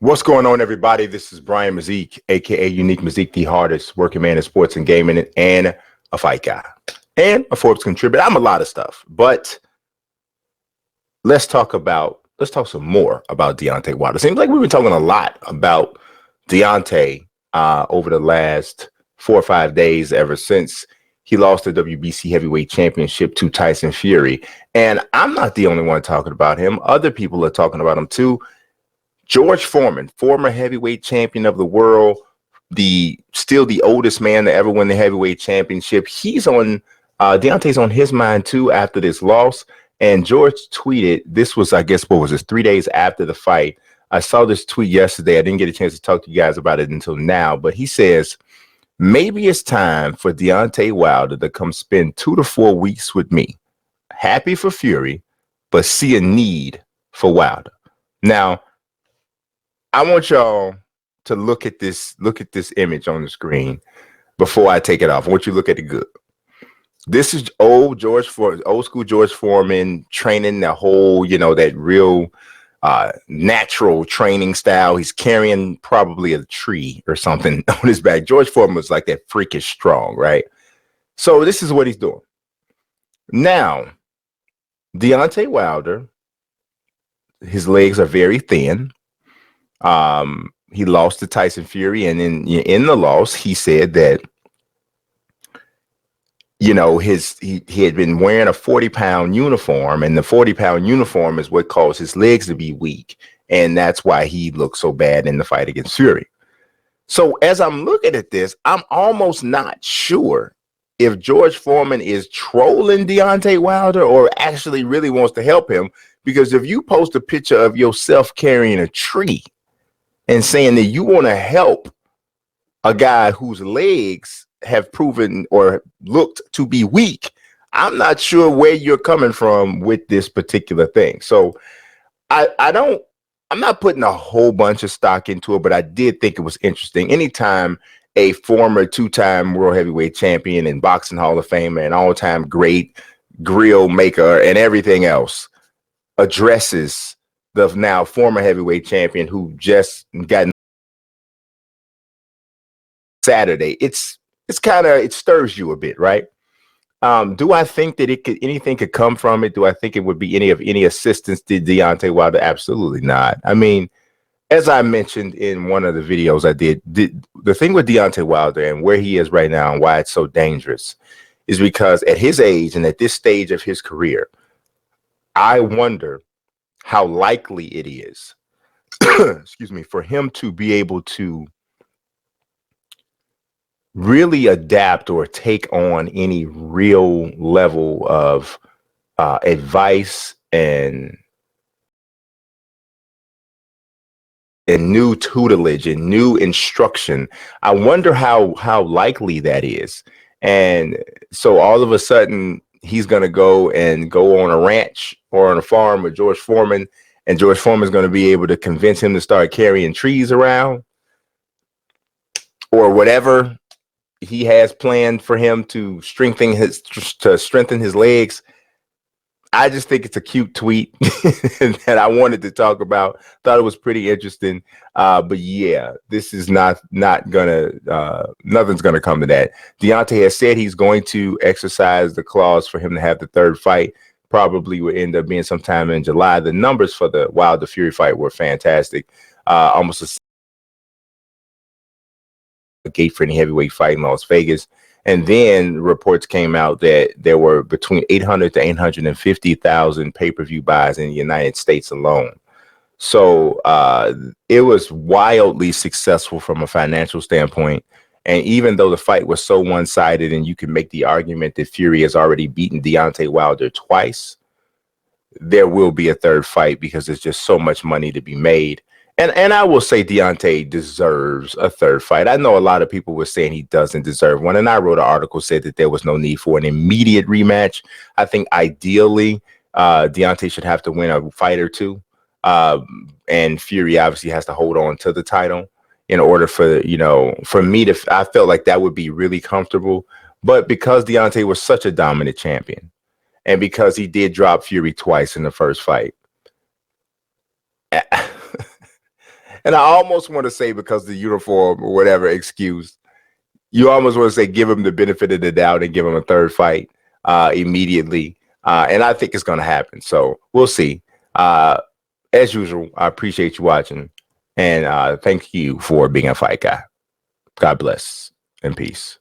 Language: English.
What's going on, everybody? This is Brian Mazique, aka Unique Mazique, the hardest working man in sports and gaming, and a fight guy, and a Forbes contributor. I'm a lot of stuff, but let's talk some more about Deontay Wilder. Seems like we've been talking a lot about Deontay over the last 4 or 5 days, ever since he lost the WBC heavyweight championship to Tyson Fury. And I'm not the only one talking about him. Other people are talking about him too. George Foreman, former heavyweight champion of the world, still the oldest man to ever win the heavyweight championship. He's on Deontay's on his mind too after this loss. And George tweeted, this was, I guess, what was this, 3 days after the fight. I saw this tweet yesterday. I didn't get a chance to talk to you guys about it until now, but he says, maybe it's time for Deontay Wilder to come spend 2 to 4 weeks with me. Happy for Fury, but see a need for Wilder. Now, I want y'all to look at this image on the screen before I take it off. I want you to look at it good. This is old school George Foreman training, the whole, that real natural training style. He's carrying probably a tree or something on his back. George Foreman was like that freakish strong, right? So this is what he's doing. Now, Deontay Wilder, his legs are very thin. He lost to Tyson Fury, and in the loss, he said that he had been wearing a 40-pound uniform, and the 40-pound uniform is what caused his legs to be weak, and that's why he looked so bad in the fight against Fury. So as I'm looking at this, I'm almost not sure if George Foreman is trolling Deontay Wilder or actually really wants to help him, because if you post a picture of yourself carrying a tree and saying that you want to help a guy whose legs have proven or looked to be weak, I'm not sure where you're coming from with this particular thing. So I'm not putting a whole bunch of stock into it, but I did think it was interesting. Anytime a former 2-time world heavyweight champion and boxing Hall of Famer and all-time great grill maker and everything else addresses the now former heavyweight champion who just got Saturday, it stirs you a bit, right? Do I think that anything could come from it? Do I think it would be any assistance to Deontay Wilder? Absolutely not. I mean, as I mentioned in one of the videos I did, the thing with Deontay Wilder and where he is right now and why it's so dangerous is because at his age and at this stage of his career, I wonder how likely it is, excuse me, for him to be able to really adapt or take on any real level of advice and new tutelage and new instruction. I wonder how likely that is. And so all of a sudden he's going to go on a ranch or on a farm with George Foreman, and George Foreman is going to be able to convince him to start carrying trees around or whatever he has planned for him to strengthen his legs. I just think it's a cute tweet that I wanted to talk about. Thought it was pretty interesting. But yeah, this is nothing's gonna come to that. Deontay has said he's going to exercise the clause for him to have the third fight. Probably will end up being sometime in July. The numbers for the Wilder Fury fight were fantastic. Almost a gate for any heavyweight fight in Las Vegas. And then reports came out that there were between 800 to 850,000 pay-per-view buys in the United States alone. So it was wildly successful from a financial standpoint. And even though the fight was so one-sided, and you can make the argument that Fury has already beaten Deontay Wilder twice, there will be a third fight because there's just so much money to be made. And I will say Deontay deserves a third fight. I know a lot of people were saying he doesn't deserve one, and I wrote an article said that there was no need for an immediate rematch. I think ideally Deontay should have to win a fight or two, and Fury obviously has to hold on to the title in order for me to. I felt like that would be really comfortable, but because Deontay was such a dominant champion, and because he did drop Fury twice in the first fight. And I almost want to say because the uniform or whatever excuse, you almost want to say give him the benefit of the doubt and give him a third fight immediately. And I think it's going to happen. So we'll see. As usual, I appreciate you watching. And thank you for being a fight guy. God bless and peace.